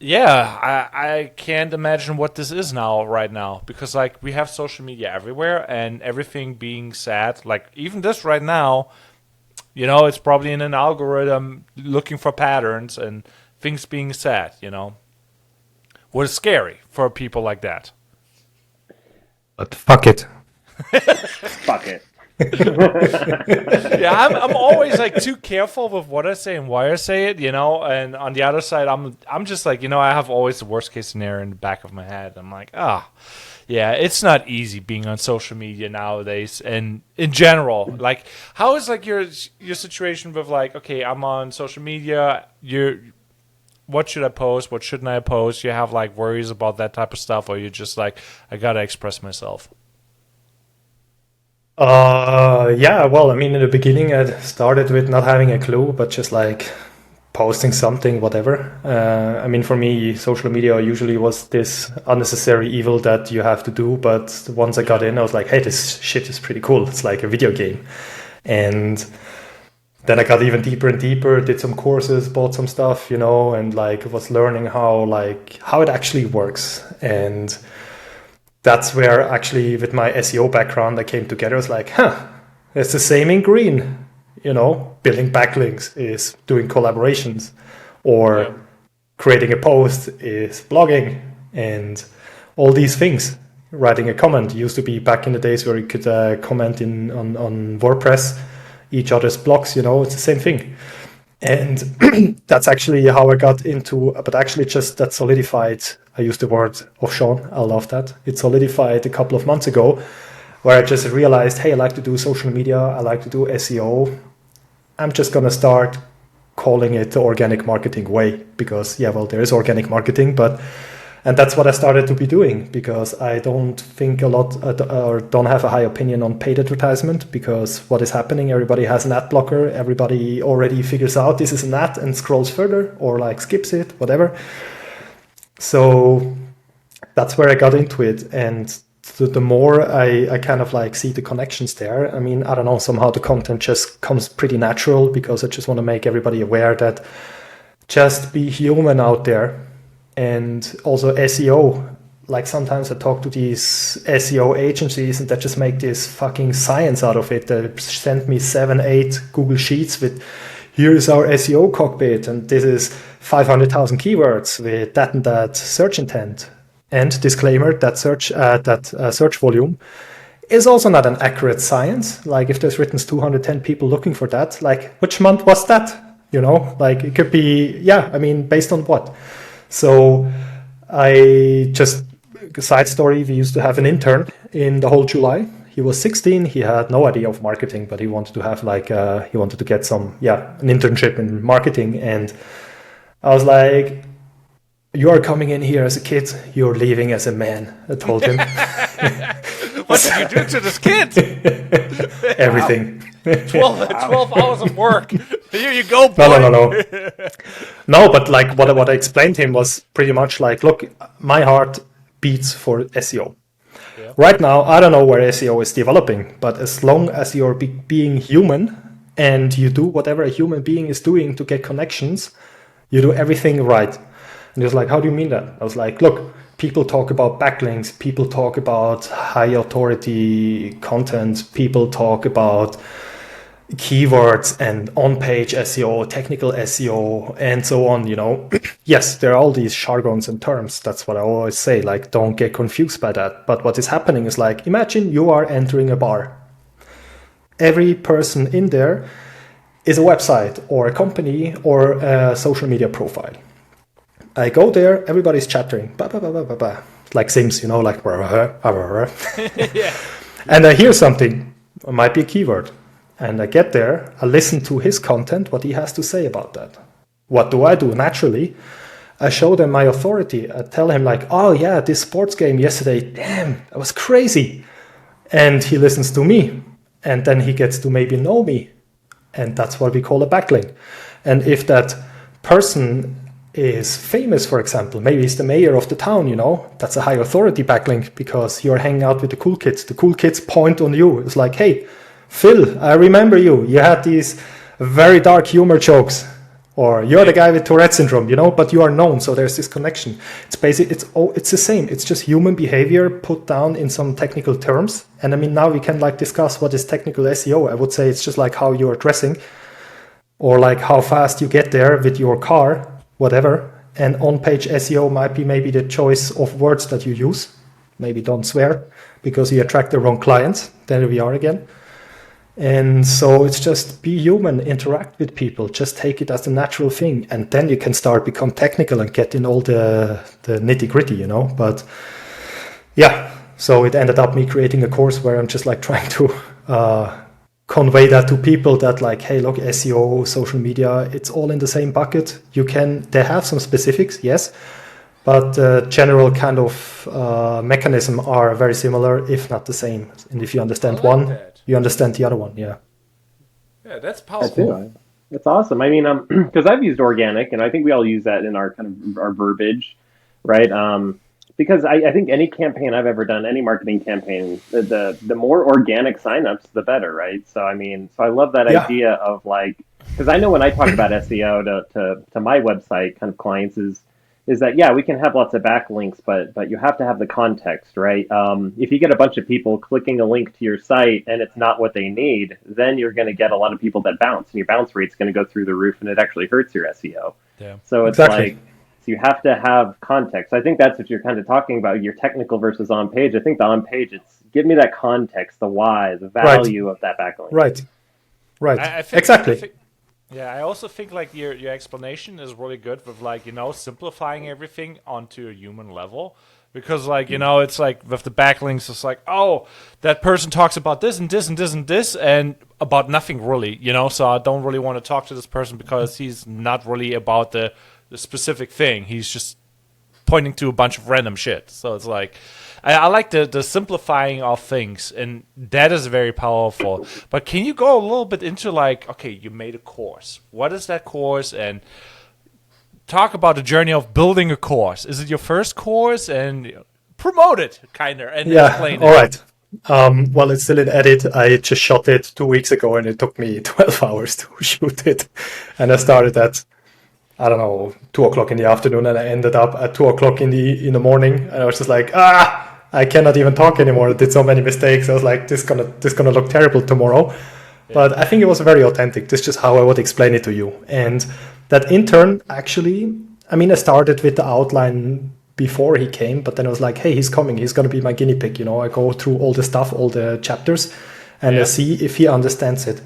yeah, I can't imagine what this is right now, because we have social media everywhere and everything being said, even this right now, it's probably in an algorithm looking for patterns and things being said, you know, was scary for people like that. But fuck it. Fuck it. Yeah, I'm always like too careful with what I say and why I say it, you know. And on the other side, I'm just like, you know, I have always the worst case scenario in the back of my head. I'm like, yeah, it's not easy being on social media nowadays, and in general. Like, how is like your situation with like, okay, I'm on social media. What should I post? What shouldn't I post? You have like worries about that type of stuff, or you're just like, I gotta express myself. Yeah, well, I mean, in the beginning, I started with not having a clue, but just like posting something, whatever. I mean, for me, social media usually was this unnecessary evil that you have to do. But once I got in, I was like, hey, this shit is pretty cool. It's like a video game. And then I got even deeper and deeper, did some courses, bought some stuff, you know, and like was learning how it actually works. And that's where actually with my SEO background I came together. I was like, it's the same in green, you know, building backlinks is doing collaborations, or creating a post is blogging, and all these things. Writing a comment used to be back in the days where you could comment on WordPress, each other's blogs, you know, it's the same thing. And that's actually how I got into, but actually just that solidified, I use the word of Sean, I love that. It solidified a couple of months ago where I just realized, hey, I like to do social media, I like to do SEO. I'm just going to start calling it the organic marketing way because, yeah, well, there is organic marketing, and that's what I started to be doing because I don't think a lot or don't have a high opinion on paid advertisement because what is happening, everybody has an ad blocker. Everybody already figures out this is an ad and scrolls further or like skips it, whatever. So that's where I got into it. And the more I kind of like see the connections there, I mean, I don't know, somehow the content just comes pretty natural because I just want to make everybody aware that just be human out there. And also SEO, like sometimes I talk to these SEO agencies and they just make this fucking science out of it. They send me 7-8 Google Sheets with, here is our SEO cockpit and this is 500,000 keywords with that and that search intent. And disclaimer, that search volume is also not an accurate science. Like if there's written 210 people looking for that, like which month was that? You know, like it could be, yeah, I mean, based on what? So I just, side story, we used to have an intern in the whole July. He was 16. He had no idea of marketing, but he wanted to have he wanted to get an internship in marketing. And I was like, you are coming in here as a kid, you're leaving as a man, I told him. What did you do to this kid? Everything. 12 hours of work. Here you go, boy. No. No, but like what I explained to him was pretty much like, look, my heart beats for SEO. Yeah. Right now, I don't know where SEO is developing, but as long as you're being human and you do whatever a human being is doing to get connections, you do everything right. And he was like, how do you mean that? I was like, look, people talk about backlinks, people talk about high authority content, people talk about keywords and on-page SEO, technical SEO, and so on, you know. Yes, there are all these jargons and terms. That's what I always say, like, don't get confused by that. But what is happening is like, imagine you are entering a bar. Every person in there is a website or a company or a social media profile. I go there, everybody's chattering, like Sims, you know, like, yeah. And I hear something, it might be a keyword. And I get there, I listen to his content, what he has to say about that. What do? Naturally, I show them my authority. I tell him like, oh yeah, this sports game yesterday, damn, that was crazy. And he listens to me. And then he gets to maybe know me. And that's what we call a backlink. And if that person is famous, for example, maybe he's the mayor of the town, you know, that's a high authority backlink because you're hanging out with the cool kids. The cool kids point on you. It's like, hey, Phil, I remember you. You had these very dark humor jokes, or you're the guy with Tourette Syndrome, you know, but you are known. So there's this connection. It's basically, it's the same. It's just human behavior put down in some technical terms. And I mean, now we can like discuss what is technical SEO. I would say it's just like how you're dressing or like how fast you get there with your car. whatever. And on-page SEO might be maybe the choice of words that you use. Maybe don't swear because you attract the wrong clients. There we are again. And so it's just be human, interact with people, just take it as a natural thing. And then you can start become technical and get in all the nitty gritty, you know. But yeah, so it ended up me creating a course where I'm just like trying to convey that to people that like, hey, look, SEO, social media, it's all in the same bucket. They have some specifics, yes, but the general kind of mechanism are very similar, if not the same. And if you understand one, you understand the other one. Yeah. Yeah, that's powerful. That's awesome. I mean, because I've used organic, and I think we all use that in our kind of our verbiage, right? Because I think any campaign I've ever done, any marketing campaign, the more organic signups, the better, right? So I mean, I love that idea of like, because I know when I talk about SEO to my website kind of clients is that we can have lots of backlinks, but you have to have the context, right? If you get a bunch of people clicking a link to your site and it's not what they need, then you're going to get a lot of people that bounce, and your bounce rate's going to go through the roof, and it actually hurts your SEO. Yeah. So it's like, so you have to have context. I think that's what you're kind of talking about, your technical versus on page. I think the on page, it's give me that context, the why, the value of that backlink. Right. I think, exactly. I also think like your explanation is really good with like, you know, simplifying everything onto a human level. Because like, you know, it's like with the backlinks, it's like, oh, that person talks about this and this and this and this and about nothing really, you know, so I don't really want to talk to this person because he's not really about the specific thing. He's just pointing to a bunch of random shit. So it's like, I like the simplifying of things, and that is very powerful. But can you go a little bit into like, okay, you made a course. What is that course? And talk about the journey of building a course. Is it your first course? And promote it, kind of, and explain it. All right. Well, it's still in edit. I just shot it 2 weeks ago, and it took me 12 hours to shoot it. And I started at, I don't know, 2:00 in the afternoon, and I ended up at 2:00 in the morning. And I was just like, I cannot even talk anymore. I did so many mistakes. I was like, this gonna look terrible tomorrow. Yeah. But I think it was very authentic. This is just how I would explain it to you. And that intern, actually, I mean, I started with the outline before he came, but then I was like, hey, he's coming. He's going to be my guinea pig. You know, I go through all the stuff, all the chapters, and I see if he understands it.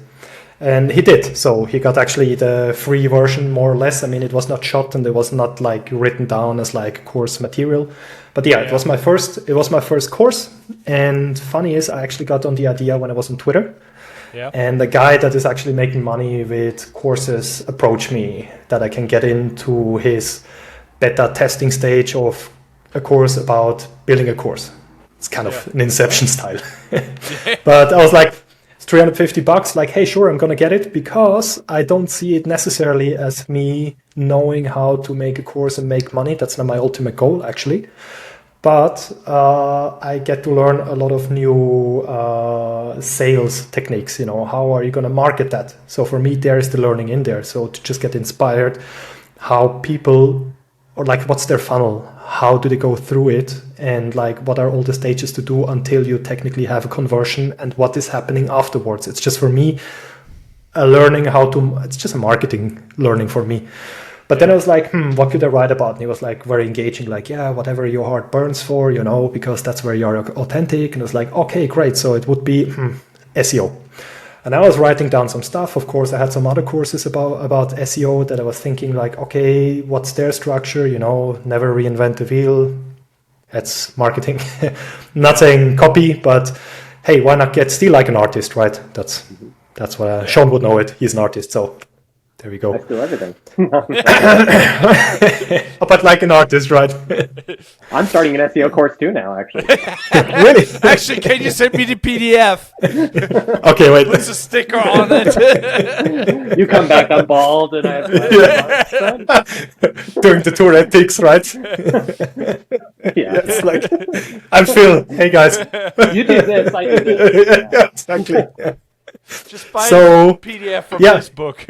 And he did. So he got actually the free version, more or less. I mean, it was not shot and it was not like written down as like course material. But it was my first course. And funny is, I actually got on the idea when I was on Twitter. Yeah. And the guy that is actually making money with courses approached me that I can get into his beta testing stage of a course about building a course. It's kind of an Inception style. But I was like, it's $350. Like, hey, sure, I'm going to get it, because I don't see it necessarily as me knowing how to make a course and make money. That's not my ultimate goal, actually. But I get to learn a lot of new sales techniques. You know, how are you going to market that? So for me, there is the learning in there. So to just get inspired, how people, or like, what's their funnel? How do they go through it? And like, what are all the stages to do until you technically have a conversion, and what is happening afterwards? It's just for me, a learning how to, it's just a marketing learning for me. But then I was like, what could I write about? And he was like very engaging, like, yeah, whatever your heart burns for, you know, because that's where you're authentic. And I was like, okay, great. So it would be SEO. And I was writing down some stuff. Of course, I had some other courses about SEO that I was thinking like, okay, what's their structure? You know, never reinvent the wheel. That's marketing. Not saying copy, but hey, why not steal like an artist, right? That's what Sean would know it. He's an artist, so there we go. I steal everything. But like an artist, right? I'm starting an SEO course too now, actually. Really? Actually, can you send me the PDF? Okay, wait. Put a sticker on it. You come back, I'm bald, and I have doing the Tourette tics, right? It's like, I'm Phil. Hey guys. You do this, I do this. Yeah, exactly. Yeah. Just buy a PDF from this book.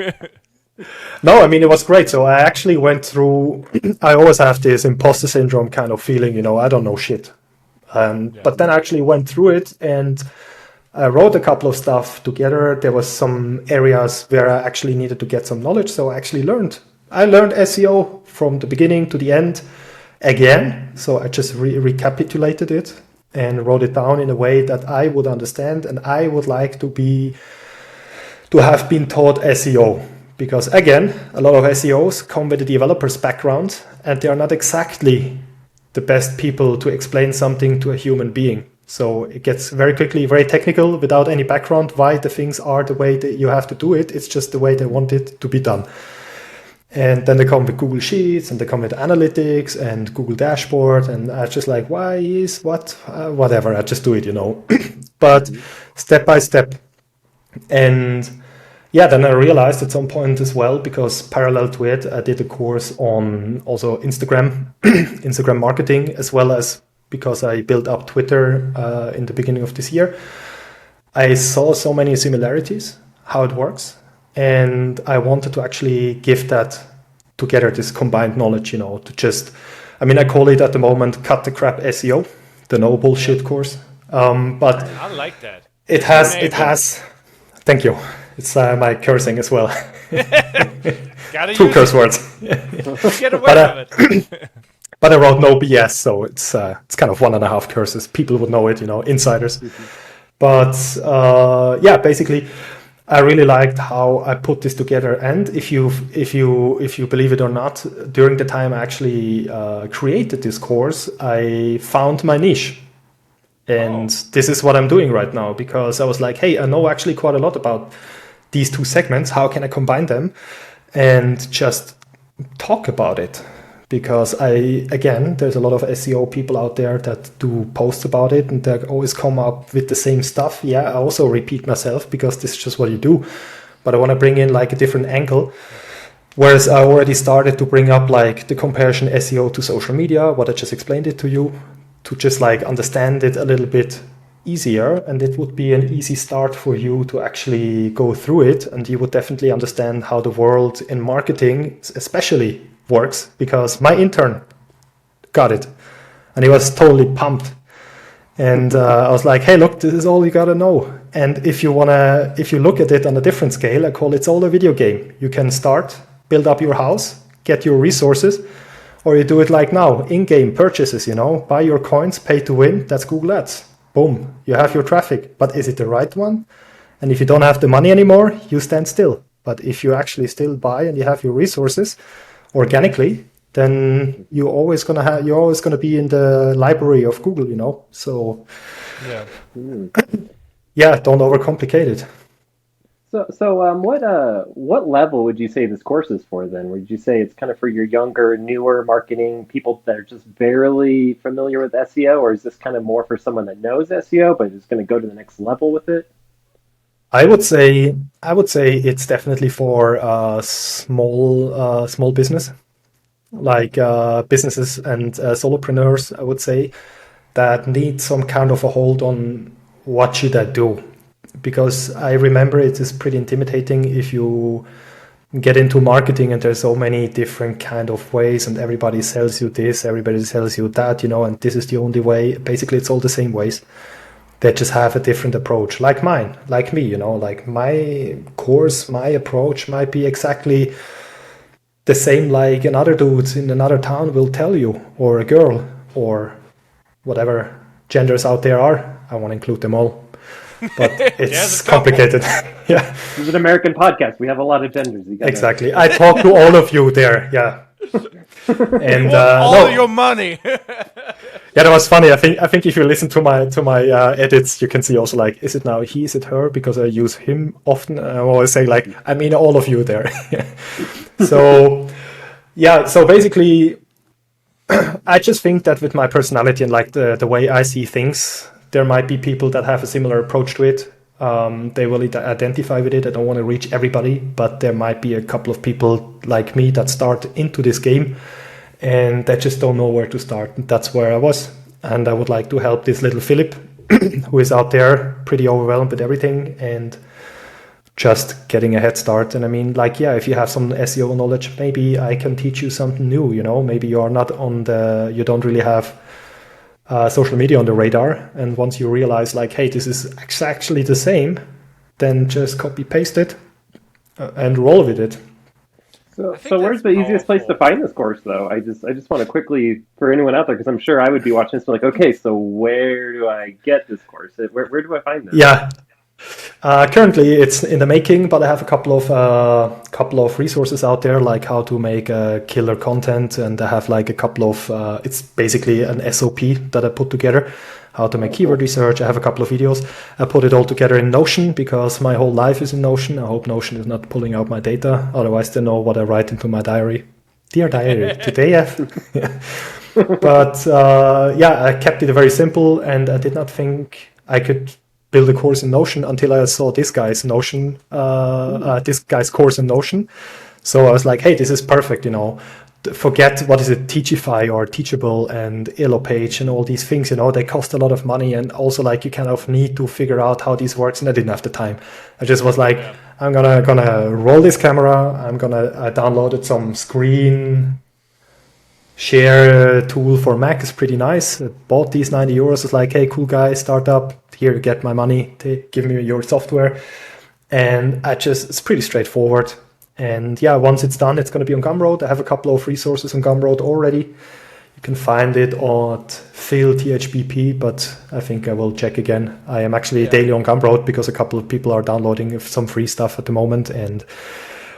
No, I mean, it was great. So I actually went through, I always have this imposter syndrome kind of feeling, you know, I don't know shit. But then I actually went through it and I wrote a couple of stuff together. There was some areas where I actually needed to get some knowledge. So I actually learned I learned SEO from the beginning to the end again. So I just recapitulated it and wrote it down in a way that I would understand, and I would like to have been taught SEO. Because again, a lot of SEOs come with a developer's background, and they are not exactly the best people to explain something to a human being. So it gets very quickly very technical without any background why the things are the way that you have to do it. It's just the way they want it to be done. And then they come with Google Sheets, and they come with analytics and Google Dashboard, and I just like, why is what, whatever, I just do it, But step by step. And yeah, then I realized at some point as well, because parallel to it, I did a course on also Instagram, Instagram marketing, as well as because I built up Twitter in the beginning of this year. I saw so many similarities, how it works. And I wanted to actually give that together, this combined knowledge, to just, I call it at the moment, Cut the Crap SEO, the no bullshit course. But I like that. It has, thank you. It's my cursing as well. Two curse words. Get away from it. But I wrote no BS, so it's kind of 1.5 curses. People would know it, insiders. But basically, I really liked how I put this together. And if you believe it or not, during the time I actually created this course, I found my niche. And this is what I'm doing right now, because I was like, hey, I know actually quite a lot about these two segments. How can I combine them and just talk about it? Because there's a lot of SEO people out there that do posts about it, and they always come up with the same stuff. Yeah, I also repeat myself because this is just what you do. But I want to bring in like a different angle. Whereas I already started to bring up like the comparison SEO to social media, what I just explained it to you, to just like understand it a little bit easier, and it would be an easy start for you to actually go through it, and you would definitely understand how the world in marketing especially works, because my intern got it and he was totally pumped. And I was like, hey, look, this is all you gotta know. And if you look at it on a different scale, I call it's all a video game. You can start, build up your house, get your resources, or you do it like now, in-game purchases, buy your coins, pay to win, that's Google Ads. Boom, you have your traffic. But is it the right one? And if you don't have the money anymore, you stand still. But if you actually still buy and you have your resources organically, then you're always gonna be in the library of Google, So yeah, don't overcomplicate it. So what level would you say this course is for then? Would you say it's kind of for your younger, newer marketing people that are just barely familiar with SEO, or is this kind of more for someone that knows SEO but is going to go to the next level with it? I would say it's definitely for small business, like businesses and solopreneurs, I would say, that need some kind of a hold on what should I do. Because I remember it is pretty intimidating if you get into marketing and there's so many different kind of ways, and everybody sells you this, everybody sells you that, and this is the only way. Basically, it's all the same ways. They just have a different approach, like mine, like me, like my course, my approach might be exactly the same like another dude in another town will tell you, or a girl, or whatever genders out there are. I won't include them all. But it's complicated. Yeah. This is an American podcast. We have a lot of genders. Exactly. I talk to all of you there. Yeah. And all your money. Yeah, that was funny. I think if you listen to my edits, you can see also like, is it now he, is it her? Because I use him often. I always say like, all of you there. So yeah. So basically, I just think that with my personality and like the way I see things, there might be people that have a similar approach to it. They will identify with it. I don't want to reach everybody, but there might be a couple of people like me that start into this game and they just don't know where to start. That's where I was. And I would like to help this little Philip who is out there pretty overwhelmed with everything and just getting a head start. And if you have some SEO knowledge, maybe I can teach you something new, maybe you are not you don't really have social media on the radar, and once you realize like, hey, this is actually the same, then just copy paste it and roll with it. So where's the easiest place to find this course, though? I just want to quickly, for anyone out there, because I'm sure I would be watching this, like, okay, so where do I get this course? Where do I find this? Yeah. Currently, it's in the making, but I have a couple of resources out there, like how to make killer content, and I have like a couple of. It's basically an SOP that I put together, how to make keyword research. I have a couple of videos. I put it all together in Notion because my whole life is in Notion. I hope Notion is not pulling out my data. Otherwise, they know what I write into my diary. Dear diary, today I've. But I kept it very simple, and I did not think I could build a course in Notion until I saw this guy's Notion, this guy's course in Notion. So I was like, hey, this is perfect, Forget what is it, Teachify or Teachable and Elopage and all these things, they cost a lot of money, and also like you kind of need to figure out how this works, and I didn't have the time. I just was like, I'm gonna roll this camera, I downloaded some screen share tool for Mac, is pretty nice. I bought these 90 euros. It's like, hey, cool guy, startup, here you get my money, give me your software. And it's pretty straightforward. And yeah, once it's done, it's going to be on Gumroad. I have a couple of resources on Gumroad already. You can find it at thbp, but I think I will check again. I am actually daily on Gumroad because a couple of people are downloading some free stuff at the moment. And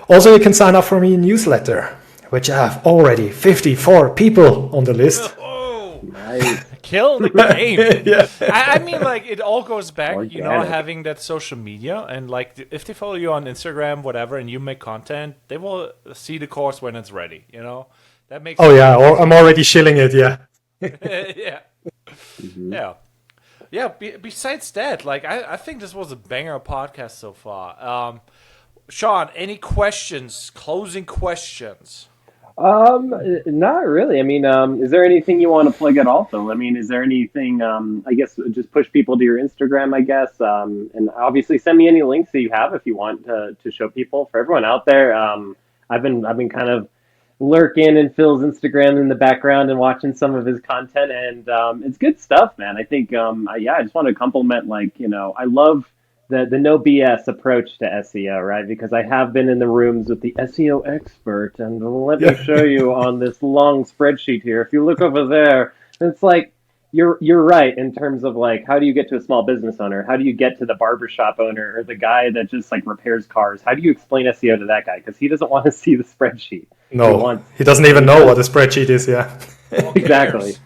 also you can sign up for my newsletter, which I have already 54 people on the list. Oh, nice. Kill the game. Yeah. I mean, like, it all goes back, having that social media. And, like, if they follow you on Instagram, whatever, and you make content, they will see the course when it's ready, That makes sense. Yeah, or I'm already shilling it, yeah. Yeah. Mm-hmm. Yeah. Yeah, besides that, like, I think this was a banger podcast so far. Sean, any questions? Closing questions? Not really. I mean, is there anything you want to plug at all, though? I mean, is there anything, I guess, just push people to your Instagram, I guess, and obviously send me any links that you have if you want to show people. For everyone out there, I've been kind of lurking in Phil's Instagram in the background and watching some of his content, and it's good stuff, man. I think, I just want to compliment, I love the no BS approach to SEO, right? Because I have been in the rooms with the SEO expert, and let me show you on this long spreadsheet here. If you look over there, it's like you're right in terms of like, how do you get to a small business owner? How do you get to the barbershop owner or the guy that just like repairs cars? How do you explain SEO to that guy? Because he doesn't want to see the spreadsheet. No, he doesn't even know what a spreadsheet is. Yeah, exactly.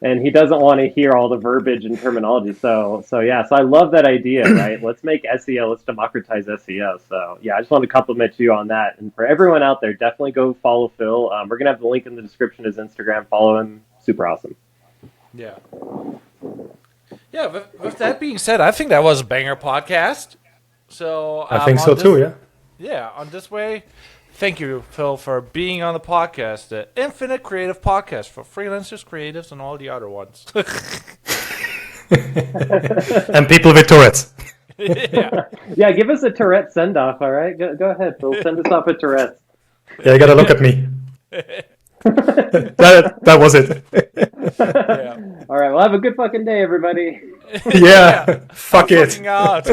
And he doesn't want to hear all the verbiage and terminology. So I love that idea, right? Let's make SEO, let's democratize SEO. So yeah, I just want to compliment you on that. And for everyone out there, definitely go follow Phil. We're going to have the link in the description to his Instagram. Follow him. Super awesome. Yeah. Yeah, with that being said, I think that was a banger podcast. So I think so too, yeah. Yeah, on this way, thank you, Phil, for being on the podcast, the Infinite Creative Podcast for freelancers, creatives, and all the other ones. And people with Tourette's. Yeah, give us a Tourette send-off, all right? Go ahead, Phil. Send us off a Tourette. Yeah, you got to look at me. that was it. Yeah. All right, well, have a good fucking day, everybody. Yeah. Fuck it. Out.